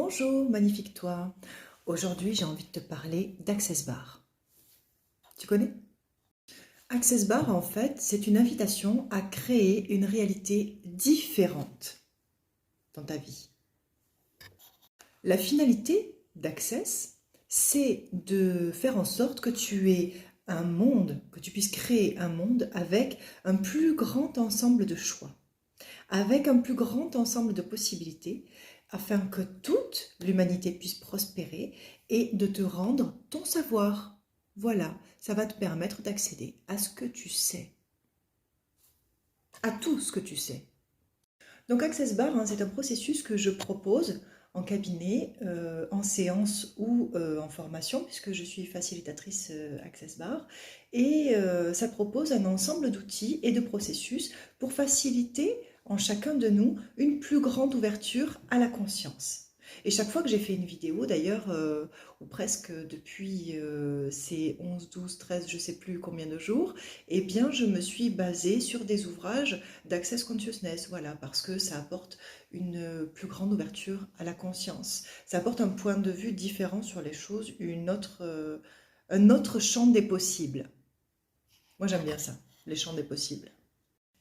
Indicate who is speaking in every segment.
Speaker 1: Bonjour, magnifique toi. Aujourd'hui, j'ai envie de te parler d'Access Bar. Tu connais? Access Bar, en fait, c'est une invitation à créer une réalité différente dans ta vie. La finalité d'Access, c'est de faire en sorte que tu aies un monde, que tu puisses créer un monde avec un plus grand ensemble de choix, avec un plus grand ensemble de possibilités, afin que toute l'humanité puisse prospérer et de te rendre ton savoir. Voilà, ça va te permettre d'accéder à ce que tu sais, à tout ce que tu sais. Donc Access Bar, c'est un processus que je propose en cabinet, en séance ou en formation, puisque je suis facilitatrice Access Bar. Et ça propose un ensemble d'outils et de processus pour faciliter en chacun de nous une plus grande ouverture à la conscience. Et chaque fois que j'ai fait une vidéo, d'ailleurs, ou presque depuis ces 11, 12, 13, je ne sais plus combien de jours, eh bien, je me suis basée sur des ouvrages d'Access Consciousness, voilà, parce que ça apporte une plus grande ouverture à la conscience. Ça apporte un point de vue différent sur les choses, un autre champ des possibles. Moi, j'aime bien ça, les champs des possibles.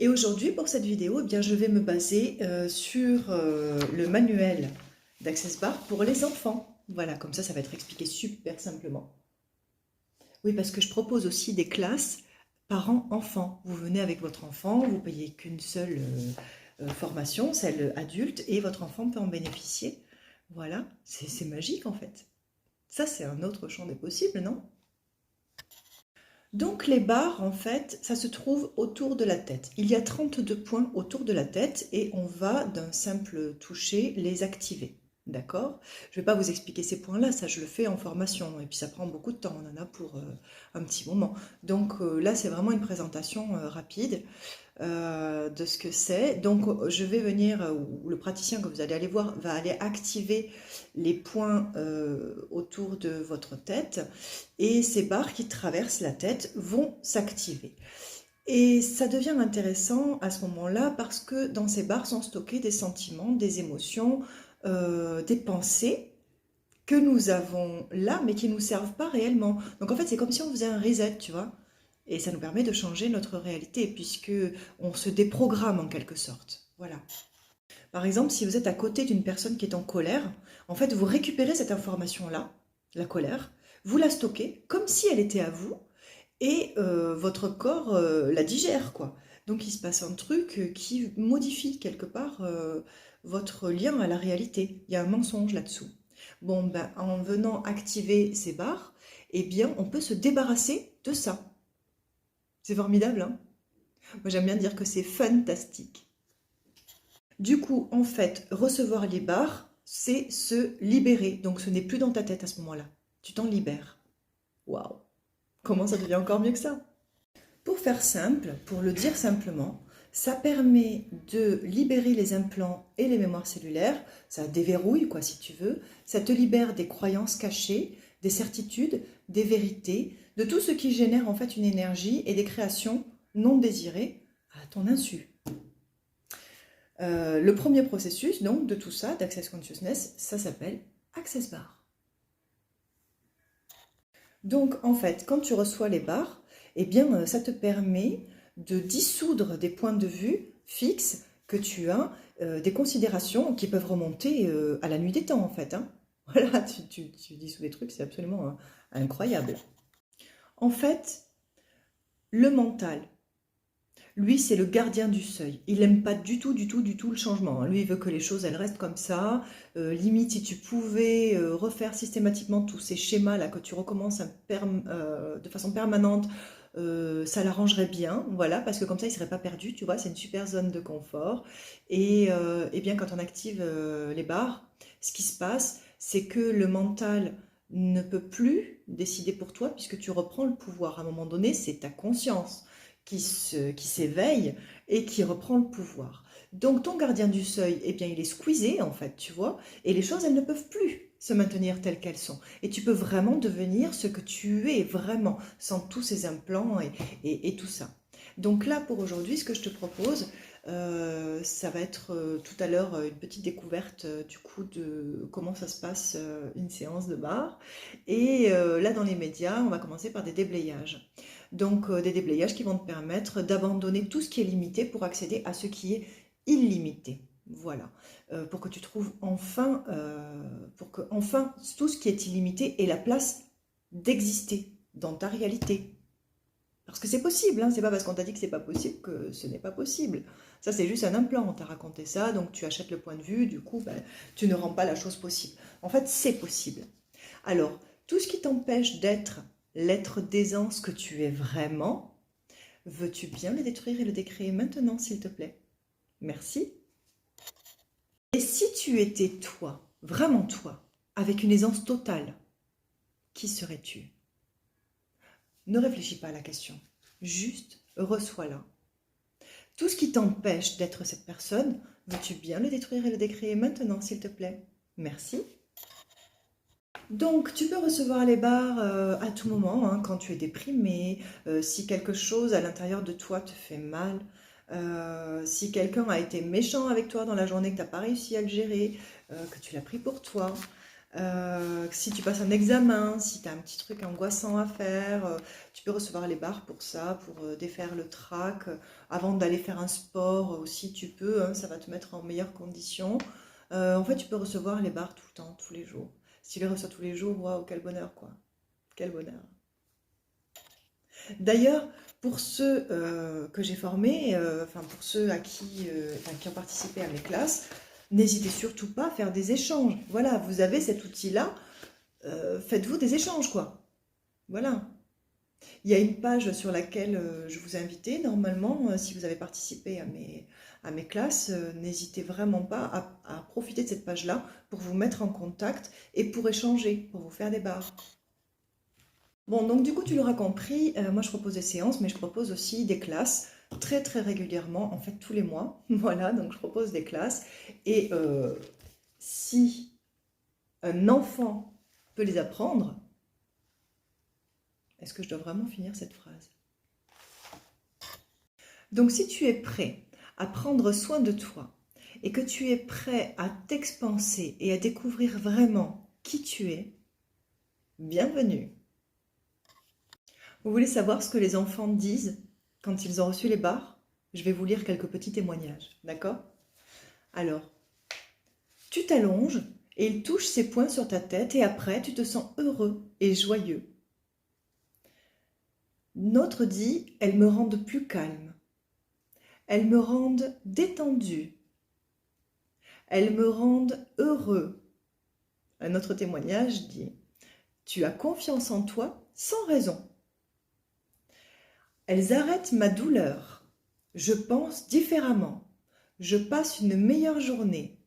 Speaker 1: Et aujourd'hui, pour cette vidéo, eh bien, je vais me baser sur le manuel d'Access Bar pour les enfants. Voilà, comme ça va être expliqué super simplement. Oui, parce que je propose aussi des classes parents-enfants. Vous venez avec votre enfant, vous payez qu'une seule formation, celle adulte, et votre enfant peut en bénéficier. Voilà, c'est magique en fait. Ça, c'est un autre champ des possibles, non? Donc les barres, en fait, ça se trouve autour de la tête. Il y a 32 points autour de la tête et on va d'un simple toucher les activer. D'accord? Je ne vais pas vous expliquer ces points-là, ça je le fais en formation et puis ça prend beaucoup de temps, on en a pour un petit moment. Donc là, c'est vraiment une présentation rapide de ce que c'est. Donc je vais venir, ou le praticien que vous allez aller voir va aller activer les points autour de votre tête et ces barres qui traversent la tête vont s'activer. Et ça devient intéressant à ce moment-là parce que dans ces barres sont stockés des sentiments, des émotions, des pensées que nous avons là mais qui ne nous servent pas réellement. Donc en fait c'est comme si on faisait un reset, tu vois. Et ça nous permet de changer notre réalité puisque on se déprogramme en quelque sorte. Voilà. Par exemple, si vous êtes à côté d'une personne qui est en colère, en fait, vous récupérez cette information-là, la colère, vous la stockez comme si elle était à vous et votre corps la digère, quoi. Donc, il se passe un truc qui modifie quelque part votre lien à la réalité. Il y a un mensonge là-dessous. Bon, ben, en venant activer ces barres, eh bien, on peut se débarrasser de ça. C'est formidable, hein? Moi, j'aime bien dire que c'est fantastique. Du coup, en fait, recevoir les barres, c'est se libérer. Donc, ce n'est plus dans ta tête à ce moment-là. Tu t'en libères. Waouh! Comment ça devient encore mieux que ça? Pour faire simple, pour le dire simplement, ça permet de libérer les implants et les mémoires cellulaires. Ça déverrouille, quoi, si tu veux. Ça te libère des croyances cachées, des certitudes, des vérités, de tout ce qui génère en fait une énergie et des créations non désirées à ton insu. Le premier processus donc de tout ça, d'Access Consciousness, ça s'appelle Access Bar. Donc en fait, quand tu reçois les barres, eh bien ça te permet de dissoudre des points de vue fixes que tu as, des considérations qui peuvent remonter à la nuit des temps en fait. Hein. Voilà, tu dissous des trucs, c'est absolument incroyable. En fait, le mental, lui, c'est le gardien du seuil. Il n'aime pas du tout le changement. Lui, il veut que les choses, elles restent comme ça. Limite, si tu pouvais refaire systématiquement tous ces schémas-là, que tu recommences de façon permanente, ça l'arrangerait bien. Voilà, parce que comme ça, il ne serait pas perdu, tu vois. C'est une super zone de confort. Et bien, quand on active les barres, ce qui se passe, c'est que le mental ne peut plus décider pour toi, puisque tu reprends le pouvoir. À un moment donné, c'est ta conscience qui s'éveille et qui reprend le pouvoir. Donc ton gardien du seuil, eh bien il est squeezé en fait, tu vois, et les choses elles ne peuvent plus se maintenir telles qu'elles sont. Et tu peux vraiment devenir ce que tu es vraiment, sans tous ces implants et tout ça. Donc là, pour aujourd'hui, ce que je te propose, ça va être tout à l'heure une petite découverte du coup de comment ça se passe une séance de barre. Et là, dans les médias, on va commencer par des déblayages. Donc des déblayages qui vont te permettre d'abandonner tout ce qui est limité pour accéder à ce qui est illimité. Voilà, pour que tu trouves enfin, pour que enfin tout ce qui est illimité ait la place d'exister dans ta réalité. Parce que c'est possible, hein, c'est pas parce qu'on t'a dit que c'est pas possible que ce n'est pas possible. Ça, c'est juste un implant, on t'a raconté ça, donc tu achètes le point de vue, du coup, ben, tu ne rends pas la chose possible. En fait, c'est possible. Alors, tout ce qui t'empêche d'être l'être d'aisance que tu es vraiment, veux-tu bien le détruire et le décréer maintenant, s'il te plaît? Merci. Et si tu étais toi, vraiment toi, avec une aisance totale, qui serais-tu? Ne réfléchis pas à la question, juste reçois-la. Tout ce qui t'empêche d'être cette personne, veux-tu bien le détruire et le décréer maintenant, s'il te plaît? Merci. Donc, tu peux recevoir les barres à tout moment, hein, quand tu es déprimé, si quelque chose à l'intérieur de toi te fait mal, si quelqu'un a été méchant avec toi dans la journée, que tu n'as pas réussi à le gérer, que tu l'as pris pour toi. Si tu passes un examen, si tu as un petit truc angoissant à faire, tu peux recevoir les barres pour ça, pour défaire le trac. Avant d'aller faire un sport aussi, tu peux, hein, ça va te mettre en meilleures conditions. En fait, tu peux recevoir les barres tout le temps, tous les jours. Si tu les reçois tous les jours, waouh, quel bonheur, quoi. Quel bonheur. D'ailleurs, pour ceux que j'ai formés, enfin pour ceux qui ont participé à mes classes, n'hésitez surtout pas à faire des échanges. Voilà, vous avez cet outil-là, faites-vous des échanges, quoi. Voilà. Il y a une page sur laquelle je vous ai invité. Normalement, si vous avez participé à mes classes, n'hésitez vraiment pas à profiter de cette page-là pour vous mettre en contact et pour échanger, pour vous faire des barres. Bon, donc du coup, tu l'auras compris, moi je propose des séances, mais je propose aussi des classes très très régulièrement, en fait tous les mois. Voilà, donc je propose des classes. Et si un enfant peut les apprendre, est-ce que je dois vraiment finir cette phrase? Donc si tu es prêt à prendre soin de toi et que tu es prêt à t'expanser et à découvrir vraiment qui tu es, bienvenue. Vous voulez savoir ce que les enfants disent quand ils ont reçu les barres? Je vais vous lire quelques petits témoignages, d'accord? Alors, tu t'allonges et il touche ses poings sur ta tête et après tu te sens heureux et joyeux. Notre dit, elles me rendent plus calme. Elles me rendent détendu. Elles me rendent heureux. Un autre témoignage dit, tu as confiance en toi sans raison. Elles arrêtent ma douleur. Je pense différemment. Je passe une meilleure journée.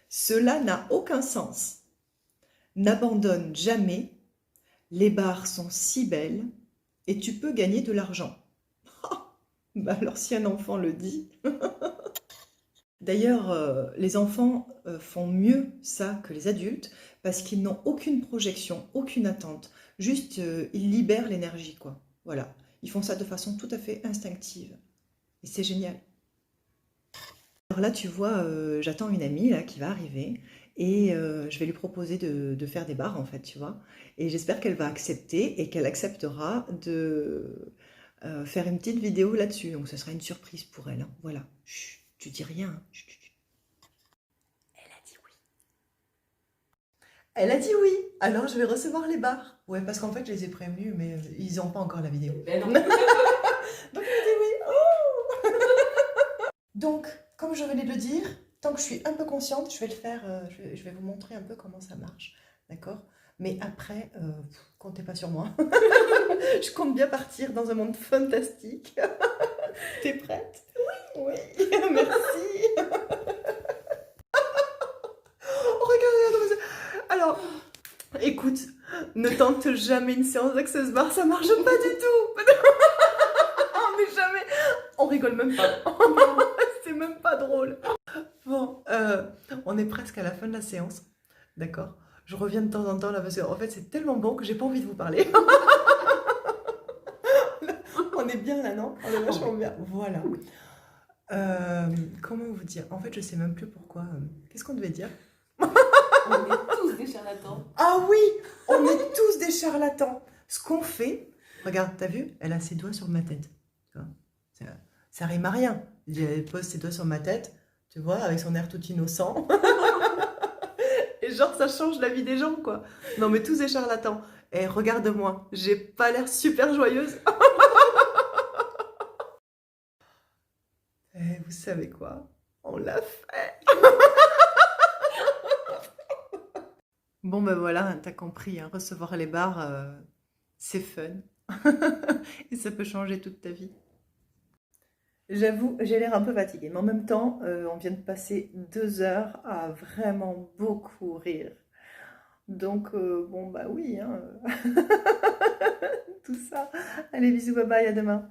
Speaker 1: Cela n'a aucun sens. N'abandonne jamais. Les barres sont si belles et tu peux gagner de l'argent. Bah alors si un enfant le dit. D'ailleurs, les enfants font mieux ça que les adultes parce qu'ils n'ont aucune projection, aucune attente. Juste, ils libèrent l'énergie, quoi. Voilà. Ils font ça de façon tout à fait instinctive. Et c'est génial. Alors là, tu vois, j'attends une amie là, qui va arriver et je vais lui proposer de faire des barres, en fait, tu vois. Et j'espère qu'elle va accepter et qu'elle acceptera de faire une petite vidéo là-dessus. Donc, ce sera une surprise pour elle, hein. Voilà. Chut, tu dis rien, hein. Chut, chut, chut. Elle a dit oui. Elle a dit oui. Alors, je vais recevoir les barres. Ouais, parce qu'en fait, je les ai prévenus, mais ils n'ont pas encore la vidéo.
Speaker 2: Ben non.
Speaker 1: Donc, elle a dit oui. Oh. Donc, comme je venais de le dire, tant que je suis un peu consciente, je vais le faire, je vais vous montrer un peu comment ça marche, d'accord? Mais après, comptez pas sur moi. Je compte bien partir dans un monde fantastique. T'es prête? Oui. Oui, merci. Oh, regarde. Alors, écoute, ne tente jamais une séance d'Access Bar, ça marche pas du tout. Mais jamais. On rigole même pas. C'est même pas drôle. Bon, on est presque à la fin de la séance, d'accord? Je reviens de temps en temps là parce qu'en fait c'est tellement bon que j'ai pas envie de vous parler. On est bien. bien là, non? On est vachement bien. Voilà. Comment vous dire? En fait, je sais même plus pourquoi. Qu'est-ce qu'on devait dire?
Speaker 2: On est tous des charlatans.
Speaker 1: Ah oui, on est tous des charlatans. Ce qu'on fait, regarde, t'as vu? Elle a ses doigts sur ma tête. Tu vois, ça rime à rien. Elle pose ses doigts sur ma tête, tu vois, avec son air tout innocent. Et genre, ça change la vie des gens, quoi. Non, mais tous des charlatans. Et regarde-moi, j'ai pas l'air super joyeuse. Et vous savez quoi? On l'a fait. Bon, ben voilà, t'as compris, hein, recevoir les bars, c'est fun. Et ça peut changer toute ta vie. J'avoue, j'ai l'air un peu fatiguée, mais en même temps, on vient de passer 2 heures à vraiment beaucoup rire. Donc, bon, bah oui, hein, tout ça. Allez, bisous, bye bye, à demain.